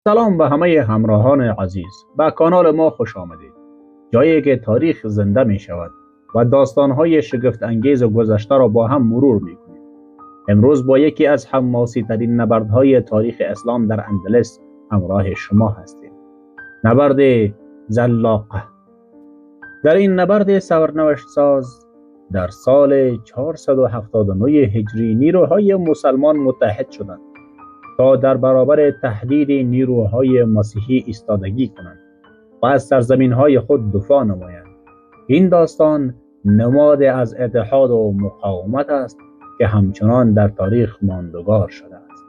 سلام به همه همراهان عزیز. به کانال ما خوش آمدید. جایی که تاریخ زنده می شود و داستانهای شگفت انگیز گذشته را با هم مرور می کنیم. امروز با یکی از حماسی ترین نبردهای تاریخ اسلام در اندلس همراه شما هستیم. نبرد زلاقه. در این نبرد سرنوشت ساز در سال 479 هجری نیروهای مسلمان متحد شدند تا در برابر تهدید نیروهای مسیحی ایستادگی کنند و از سرزمین‌های خود دفاع نمایند. این داستان نماد از اتحاد و مقاومت است که همچنان در تاریخ ماندگار شده است.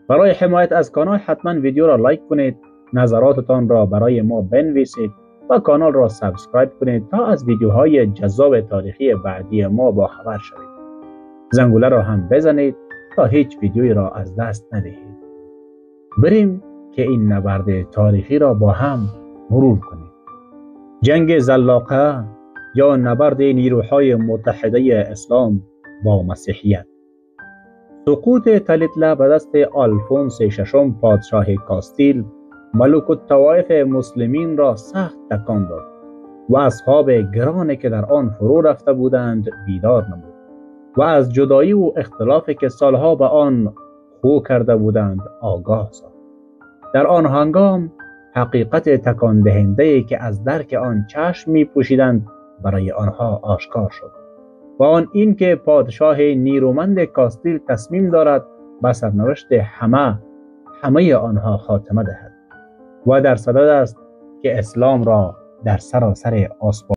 برای حمایت از کانال حتما ویدیو را لایک کنید، نظراتتان را برای ما بنویسید و کانال را سابسکرایب کنید تا از ویدیوهای جذاب تاریخی بعدی ما با خبر شوید. زنگوله را هم بزنید تا هیچ ویدیویی را از دست ندهید. بریم که این نبرد تاریخی را با هم مرور کنیم. جنگ زلاقه یا نبرد نیروهای متحده اسلام با مسیحیت. سقوط تلیتله به دست آلفونس ششم پادشاه کاستیل ملوک الطوایف مسلمین را سخت تکان داد و اصحاب گرانی که در آن فرو رفته بودند بیدار نمود و از جدایی و اختلافی که سالها به آن خو کرده بودند آگاه ساخت. در آن هنگام حقیقت تکان دهنده‌ای که از درک آن چشم می پوشیدند برای آنها آشکار شد و آن این که پادشاه نیرومند کاستیل تصمیم دارد به سرنوشت همه آنها خاتمه دهد و در صدد است که اسلام را در سراسر آسمان